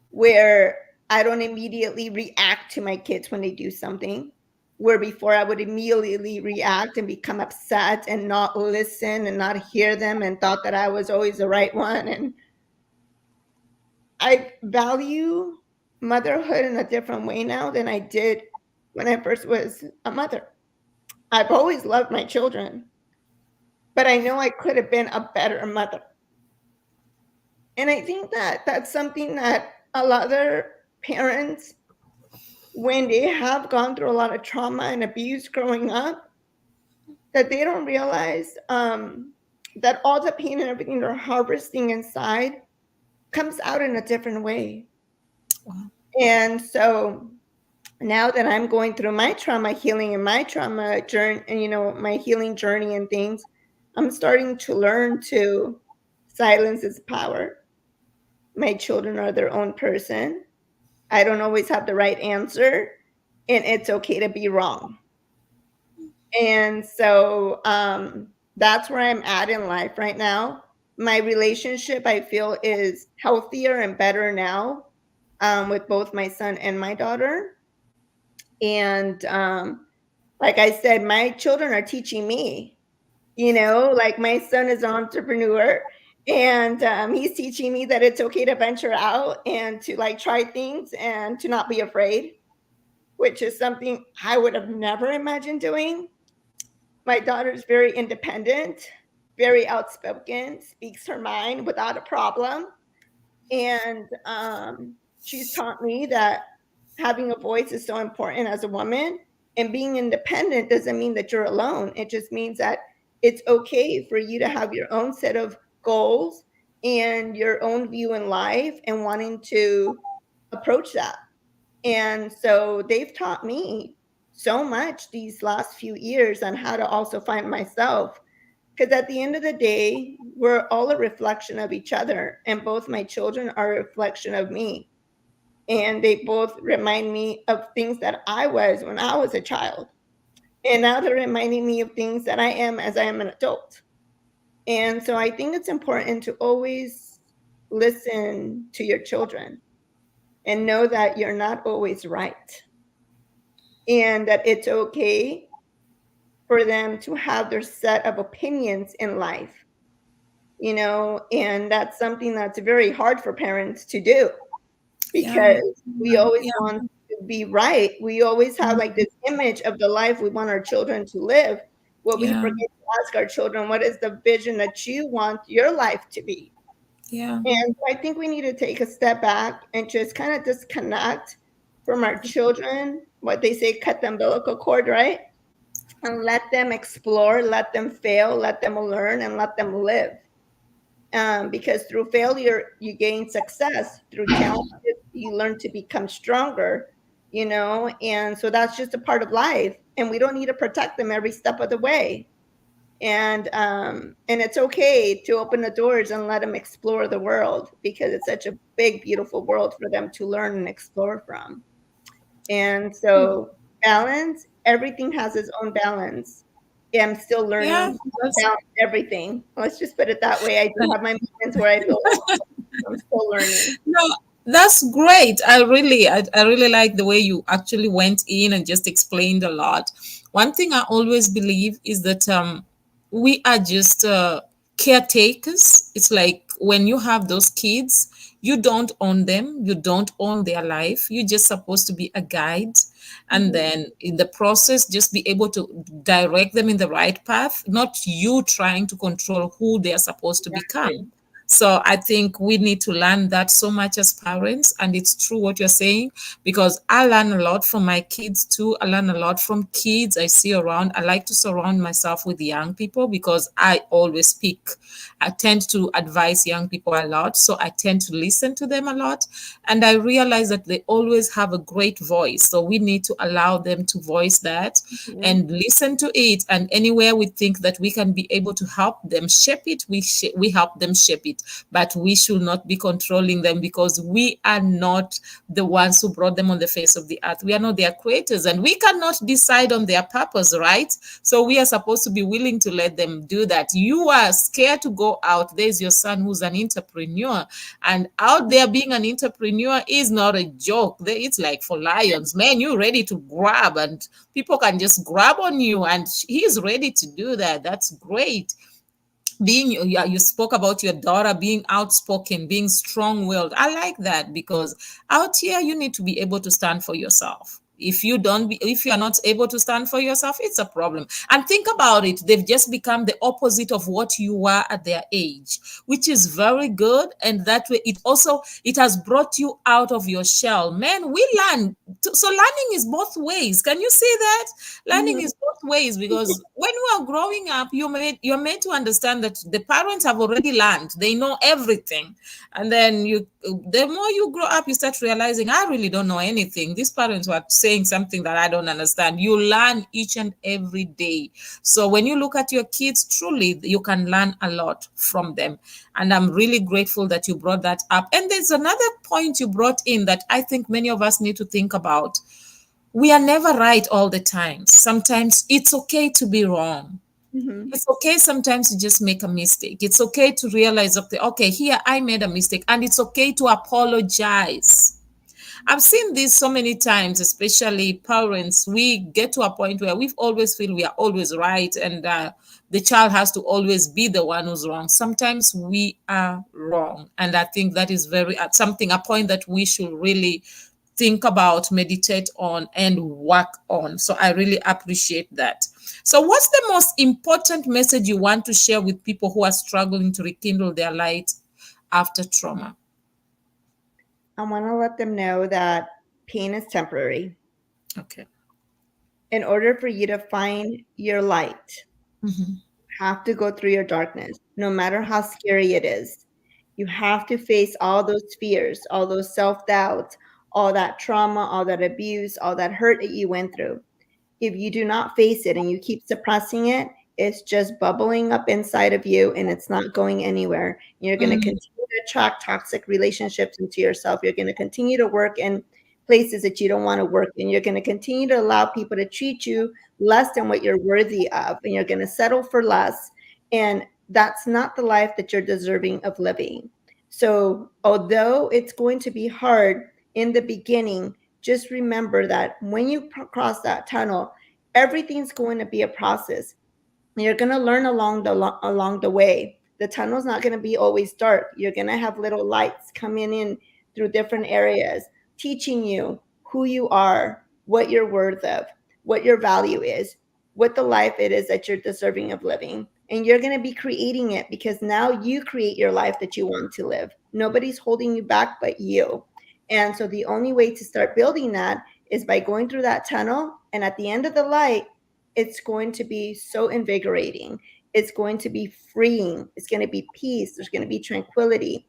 where I don't immediately react to my kids when they do something. Where before I would immediately react and become upset and not listen and not hear them and thought that I was always the right one. And I value motherhood in a different way now than I did when I first was a mother. I've always loved my children, but I know I could have been a better mother. And I think that that's something that a lot of parents, when they have gone through a lot of trauma and abuse growing up, that they don't realize that all the pain and everything they're harvesting inside comes out in a different way. Wow. And so now that I'm going through my trauma healing and my trauma journey, and my healing journey and things, I'm starting to learn to silence its power. My children are their own person. I don't always have the right answer, and it's okay to be wrong. And so that's where I'm at in life right now. My relationship, I feel, is healthier and better now with both my son and my daughter. And like I said, my children are teaching me, like my son is an entrepreneur and he's teaching me that it's okay to venture out and to like try things and to not be afraid, which is something I would have never imagined doing. My daughter's very independent, very outspoken, speaks her mind without a problem. And she's taught me that having a voice is so important as a woman, and being independent doesn't mean that you're alone. It just means that it's okay for you to have your own set of goals and your own view in life and wanting to approach that. And so they've taught me so much these last few years on how to also find myself. Because at the end of the day, we're all a reflection of each other, and both my children are a reflection of me. And they both remind me of things that I was when I was a child. And now they're reminding me of things that I am as I am an adult. And so I think it's important to always listen to your children and know that you're not always right, and that it's okay for them to have their set of opinions in life, and that's something that's very hard for parents to do, Yeah, because we always yeah, want to be right. We always have like this image of the life we want our children to live. What we yeah, forget to ask our children, what is the vision that you want your life to be? yeah, And I think we need to take a step back and just kind of disconnect from our children, what they say, cut the umbilical cord, right? And let them explore, let them fail, let them learn, and let them live. Because through failure, you gain success. Through challenges, you learn to become stronger, and so that's just a part of life. And we don't need to protect them every step of the way. And it's okay to open the doors and let them explore the world, because it's such a big, beautiful world for them to learn and explore from. And so balance, everything has its own balance. Yeah, I'm still yeah. learning how to That's balance everything. Let's just put it that way. I do have my moments where I feel I'm still learning. no, that's great. I really like the way you actually went in and just explained a lot. One thing I always believe is that we are just caretakers. It's like when you have those kids, you don't own them, you don't own their life. You're just supposed to be a guide, and Mhm. then in the process just be able to direct them in the right path, not you trying to control who they are supposed to Exactly. become. So I think we need to learn that so much as parents. And it's true what you're saying, because I learn a lot from my kids too. I learn a lot from kids I see around. I like to surround myself with young people because I always speak. I tend to advise young people a lot. So I tend to listen to them a lot. And I realize that they always have a great voice. So we need to allow them to voice that Mhm. and listen to it. And anywhere we think that we can be able to help them shape it, we help them shape it. But we should not be controlling them, because we are not the ones who brought them on the face of the earth. We are not their creators, and we cannot decide on their purpose, right? So we are supposed to be willing to let them do that. You are scared to go out. There's your son who's an entrepreneur, and out there being an entrepreneur is not a joke. It's like for lions, man. You're ready to grab, and people can just grab on you, and he's ready to do that. That's great. Being, yeah, you spoke about your daughter being outspoken, being strong-willed. I like that, because out here you need to be able to stand for yourself. If you are not able to stand for yourself, it's a problem. And think about it, they've just become the opposite of what you were at their age, which is very good. And that way it has brought you out of your shell. Man, we learn. So learning is both ways. Can you see that? Learning Mhm. is both ways, because when we are growing up, you're made to understand that the parents have already learned. They know everything. And then the more you grow up, you start realizing, I really don't know anything. These parents were saying something that I don't understand. You learn each and every day. So when you look at your kids, truly you can learn a lot from them. And I'm really grateful that you brought that up. And there's another point you brought in that I think many of us need to think about. We are never right all the time. Sometimes it's okay to be wrong. Mhm. It's okay sometimes to just make a mistake. It's okay to realize, okay, here I made a mistake, and it's okay to apologize. I've seen this so many times, especially parents. We get to a point where we always feel we are always right, and the child has to always be the one who's wrong. Sometimes we are wrong. And I think that is a point that we should really think about, meditate on, and work on. So I really appreciate that. So, what's the most important message you want to share with people who are struggling to rekindle their light after trauma? I want to let them know that pain is temporary. Okay. In order for you to find your light, Mm-hmm. you have to go through your darkness, no matter how scary it is. You have to face all those fears, all those self doubts, all that trauma, all that abuse, all that hurt that you went through. If you do not face it and you keep suppressing it, it's just bubbling up inside of you and it's not going anywhere. You're going to Mm-hmm. continue to attract toxic relationships into yourself. You're going to continue to work in places that you don't want to work in. You're going to continue to allow people to treat you less than what you're worthy of, and you're going to settle for less. And that's not the life that you're deserving of living. So, although it's going to be hard in the beginning, just remember that when you cross that tunnel, everything's going to be a process. You're going to learn along the way. The tunnel's not going to be always dark. You're going to have little lights coming in through different areas, teaching you who you are, what you're worth of, what your value is, what the life it is that you're deserving of living. And you're going to be creating it because now you create your life that you want to live. Nobody's holding you back but you. And so the only way to start building that is by going through that tunnel. And at the end of the light, it's going to be so invigorating. It's going to be freeing. It's going to be peace. There's going to be tranquility.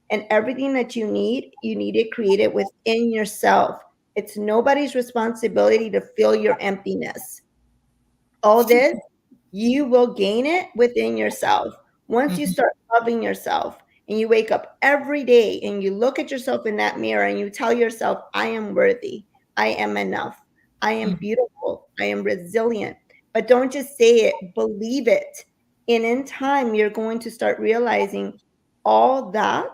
And everything that you need it created within yourself. It's nobody's responsibility to fill your emptiness. All this, you will gain it within yourself. Once you Mm-hmm. start loving yourself and you wake up every day and you look at yourself in that mirror and you tell yourself, I am worthy, I am enough, I am beautiful, I am resilient. But don't just say it, believe it. And in time, you're going to start realizing all that,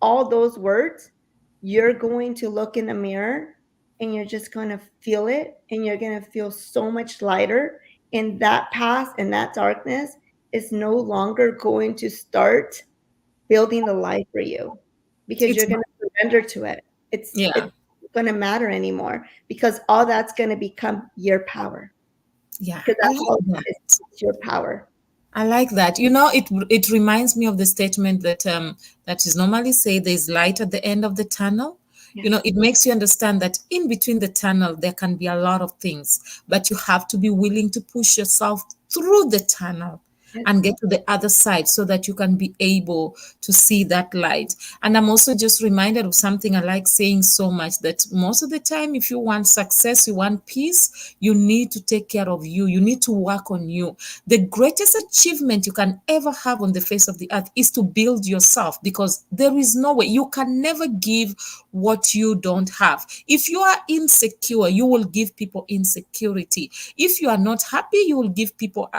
all those words, you're going to look in the mirror and you're just going to feel it and you're going to feel so much lighter, and that past and that darkness is no longer going to start building the life for you because It's you're going to surrender to it. It's yeah, going to matter anymore because all that's going to become your power yeah. because I that's like all that. it is. It's your power. I like that. You know, it reminds me of the statement that is normally say there's light at the end of the tunnel. You know, Yes. it makes you understand that in between the tunnel there can be a lot of things, but you have to be willing to push yourself through the tunnel and Yes. get to the other side so that you can be able to see that light. And I'm also just reminded of something I like saying so much, that most of the time, if you want success, you want peace, you need to take care of you. You need to work on you. The greatest achievement you can ever have on the face of the earth is to build yourself, because there is no way you can never give what you don't have. If you are insecure, you will give people insecurity. If you are not happy, you will give people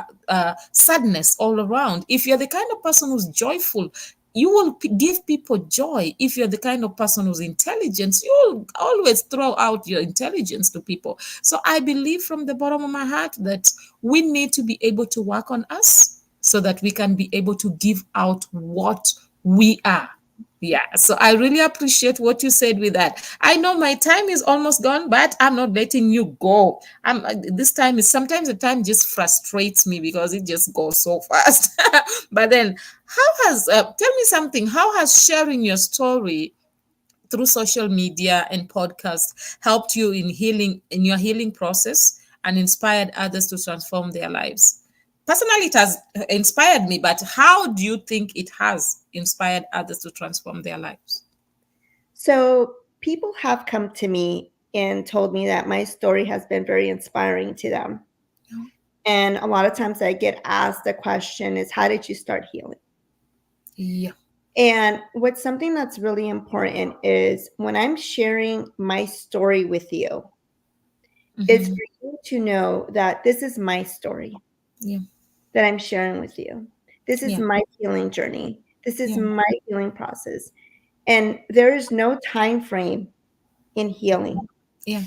sadness all around. If you're the kind of person who's joyful, you will give people joy. If you're the kind of person who's intelligent, you'll always throw out your intelligence to people. So I believe from the bottom of my heart that we need to be able to work on us so that we can be able to give out what we are. Yeah, so I really appreciate what you said with that. I know my time is almost gone, but I'm not letting you go. This time is sometimes the time just frustrates me because it just goes so fast. But then, how has tell me something? How has sharing your story through social media and podcasts helped you in your healing process and inspired others to transform their lives? Personally, it has inspired me, but how do you think it has inspired others to transform their lives? So people have come to me and told me that my story has been very inspiring to them. And a lot of times I get asked the question is, how did you start healing? Yeah. And what's something that's really important is when I'm sharing my story with you, it's Hmm. for you to know that this is my story Yeah. that I'm sharing with you. This is Yeah. my healing journey. This is Yeah. my healing process. And there is no time frame in healing. Yeah.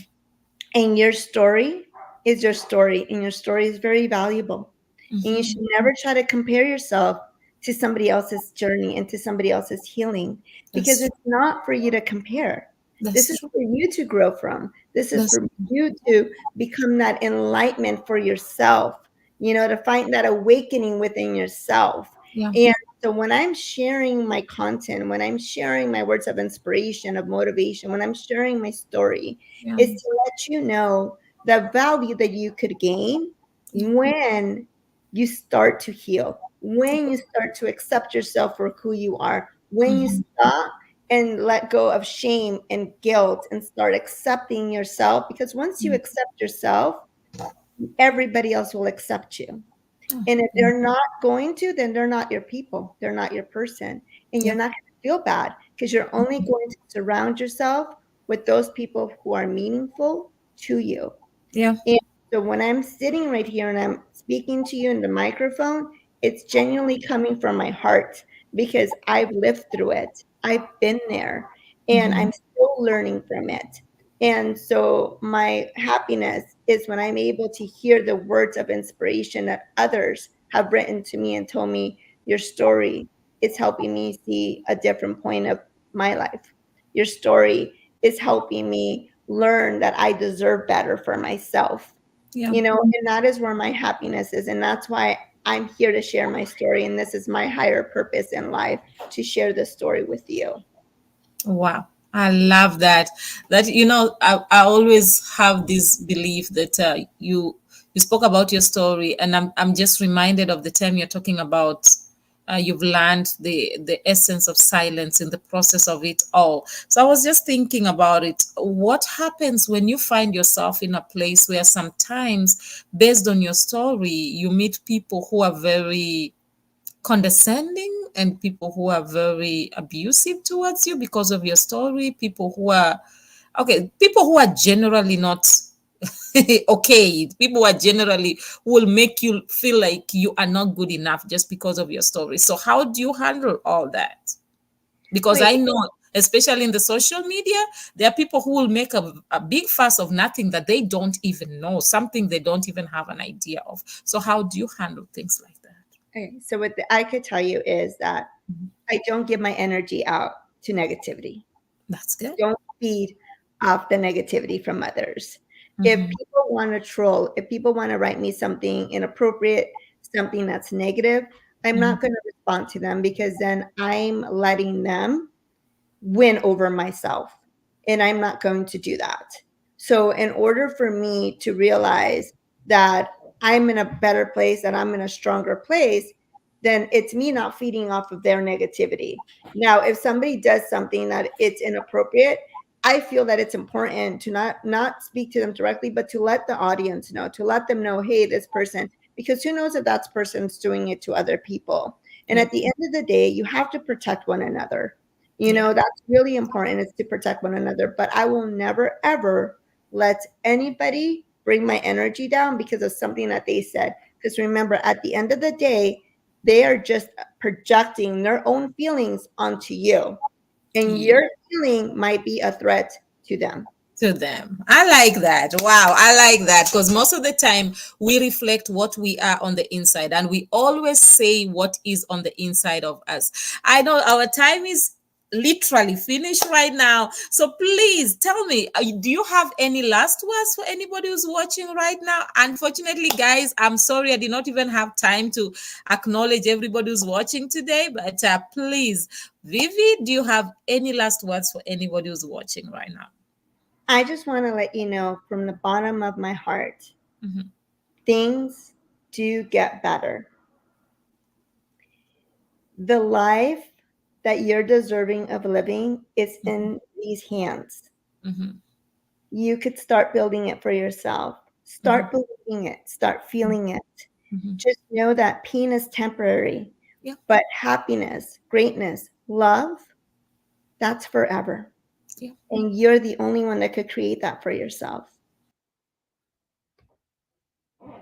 And your story is your story, and your story is very valuable. And you Hmm. should never try to compare yourself to somebody else's journey and to somebody else's healing because That's it's not for you to compare. This that's is true. for you to grow from. This is That's for you to become that enlightenment for yourself, to find that awakening within yourself. yeah. And so when I'm sharing my content, when I'm sharing my words of inspiration, of motivation, when I'm sharing my story, Yeah. is to let you know the value that you could gain Yeah. when you start to heal, when you start to accept yourself for who you are, when you Mhm. stop and let go of shame and guilt and start accepting yourself. Because once you accept yourself, everybody else will accept you. Oh, And if mm, they're not going to, then they're not your people. They're not your person. And you're yeah. not going to feel bad because you're only going to surround yourself with those people who are meaningful to you. Yeah. And so when I'm sitting right here and I'm speaking to you in the microphone, it's genuinely coming from my heart because I've lived through it. I've been there and Mhm. I'm still learning from it. And so my happiness is when I'm able to hear the words of inspiration that others have written to me and told me your story is helping me see a different point of my life. Your story is helping me learn that I deserve better for myself. Yeah. You know, and that is where my happiness is. And that's why I'm here to share my story. And this is my higher purpose in life, to share this story with you. Wow. I love that. That I always have this belief that you spoke about your story, and I'm just reminded of the time you're talking about. You've learned the essence of silence in the process of it all. So I was just thinking about it. What happens when you find yourself in a place where sometimes, based on your story, you meet people who are very condescending and people who are very abusive towards you because of your story, people who are okay, people who are generally not okay, people who are generally will make you feel like you are not good enough just because of your story. So how do you handle all that? Because Wait, I know, especially in the social media, there are people who will make a big fuss of nothing that they don't even know, something they don't even have an idea of. So how do you handle things like that? okay. So what I could tell you is that Mhm. I don't give my energy out to negativity. That's good. Don't feed off the negativity from others. If Hmm. people want to troll, if people want to write me something inappropriate, something that's negative, I'm Hmm. not going to respond to them because then I'm letting them win over myself. And I'm not going to do that. So, in order for me to realize that I'm in a better place, that I'm in a stronger place, then it's me not feeding off of their negativity. Now, if somebody does something that it's inappropriate, I feel that it's important to not speak to them directly, but to let the audience know, to let them know, hey, this person, because who knows if that person's doing it to other people. And Yeah. at the end of the day, you have to protect one another. You Yeah. know, that's really important is to protect one another. But I will never, ever let anybody bring my energy down because of something that they said. Because remember, at the end of the day, they are just projecting their own feelings onto you. And Yeah. your feeling might be a threat to them. To them. I like that. Wow, I like that because most of the time we reflect what we are on the inside and we always say what is on the inside of us. I know our time is literally finished right now. So please tell me, do you have any last words for anybody who's watching right now? Unfortunately, guys, I'm sorry I did not even have time to acknowledge everybody who's watching today, but please, Vivi, do you have any last words for anybody who's watching right now? I just want to let you know from the bottom of my heart, Mhm. things do get better. The life that you're deserving of living is Mhm. in these hands. Mhm. You could start building it for yourself. Mhm. Start believing it, start feeling it. Mhm. Just know that pain is temporary, Yeah. but happiness, greatness, love, that's forever. Yeah. And you're the only one that could create that for yourself. And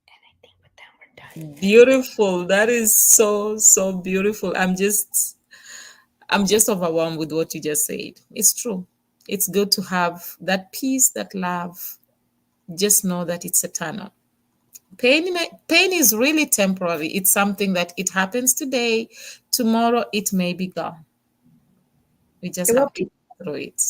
I think with that, we're done. Beautiful. That is so, so beautiful. I'm just overwhelmed with what you just said. It's true. It's good to have that peace, that love. Just know that it's eternal. Pain is really temporary. It's something that it happens today. Tomorrow it may be gone. We It just will have to be. go through it.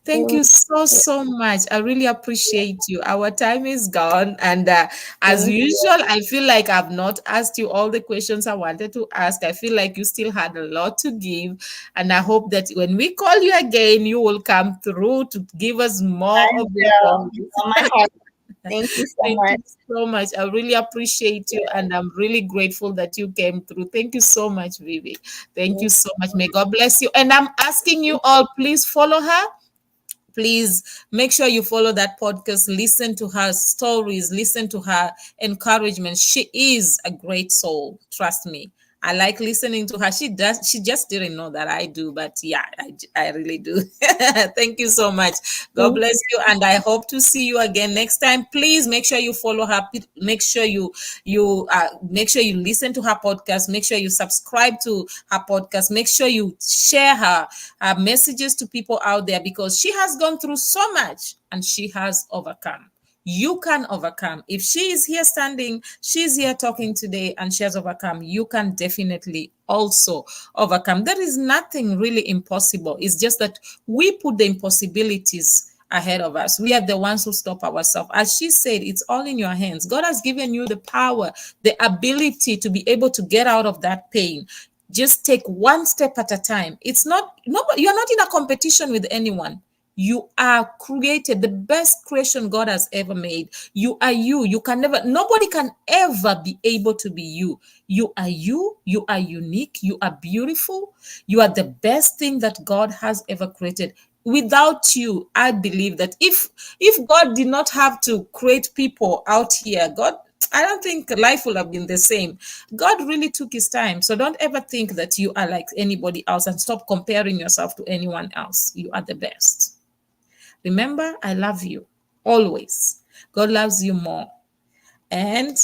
Thank you so much. I really appreciate you. Our time is gone. And as Thank you. usual, I feel like I've not asked you all the questions I wanted to ask. I feel like you still had a lot to give. And I hope that when we call you again, you will come through to give us more I of your will. promise. On my heart. Thank you so Thank much. you so much. I really appreciate you, and I'm really grateful that you came through. Thank you so much, Vivi. Thank you so much. May God bless you. And I'm asking you all, please follow her. Please make sure you follow that podcast, listen to her stories, listen to her encouragement. She is a great soul, trust me. I like listening to her. She just didn't know that I do, but yeah, I really do. Thank you so much. God Thank bless you. you, and I hope to see you again next time. Please make sure you follow her. Make sure you listen to her podcast. Make sure you subscribe to her podcast. Make sure you share her messages to people out there, because she has gone through so much and she has overcome. You can overcome. If she is here standing, she's here talking today, and she has overcome, you can definitely also overcome. There is nothing really impossible. It's just that we put the impossibilities ahead of us. We are the ones who stop ourselves. As she said, it's all in your hands. God has given you the power, the ability to be able to get out of that pain. Just take one step at a time. It's not, nobody, you're not in a competition with anyone. You are created, the best creation God has ever made. You are you. You can never, nobody can ever be able to be you. You are you. You are unique. You are beautiful. You are the best thing that God has ever created. Without you, I believe that if God did not have to create people out here, God, I don't think life would have been the same. God really took his time. So don't ever think that you are like anybody else, and stop comparing yourself to anyone else. You are the best. Remember, I love you always. God loves you more. And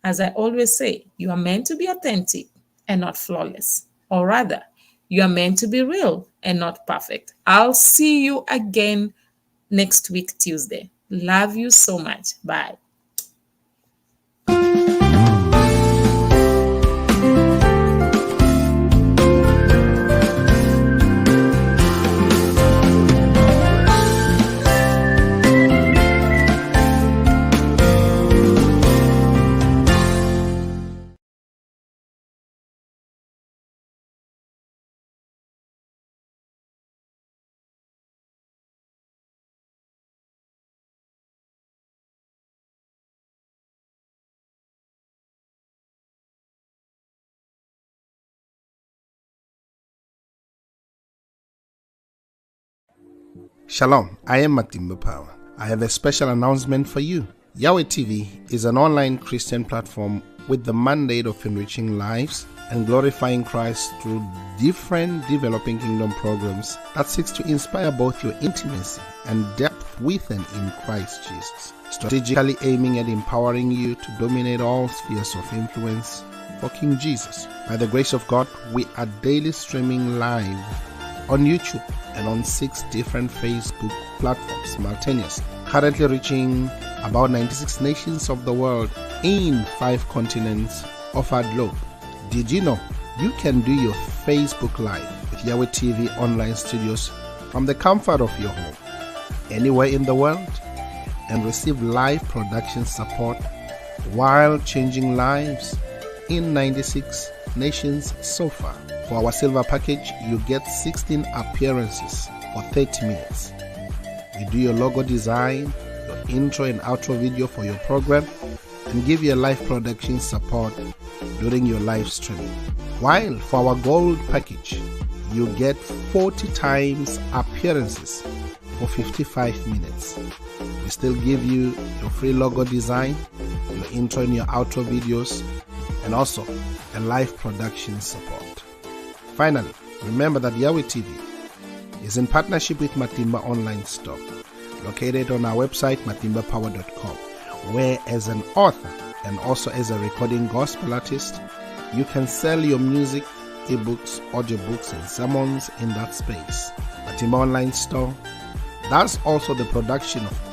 as I always say, you are meant to be authentic and not flawless. Or rather, you are meant to be real and not perfect. I'll see you again next week, Tuesday. Love you so much. Bye. Shalom, I am Matimba Power. I have a special announcement for you. Yahweh TV is an online Christian platform with the mandate of enriching lives and glorifying Christ through different developing kingdom programs that seeks to inspire both your intimacy and depth with and in Christ Jesus, strategically aiming at empowering you to dominate all spheres of influence for King Jesus. By the grace of God, we are daily streaming live on YouTube and on 6 different Facebook platforms simultaneously, currently reaching about 96 nations of the world in 5 continents of our globe. Did you know you can do your Facebook Live with Yahweh TV online studios from the comfort of your home, anywhere in the world, and receive live production support while changing lives in 96 nations so far? For our silver package, you get 16 appearances for 30 minutes. We do your logo design, your intro and outro video for your program, and give you a live production support during your live streaming. While for our gold package, you get 40 times appearances for 55 minutes. We still give you your free logo design, your intro and your outro videos, and also a live production support. Finally, remember that Yahweh TV is in partnership with Matimba Online Store, located on our website matimbapower.com, where as an author and also as a recording gospel artist, you can sell your music, ebooks, audiobooks, and sermons in that space. Matimba Online Store does also the production of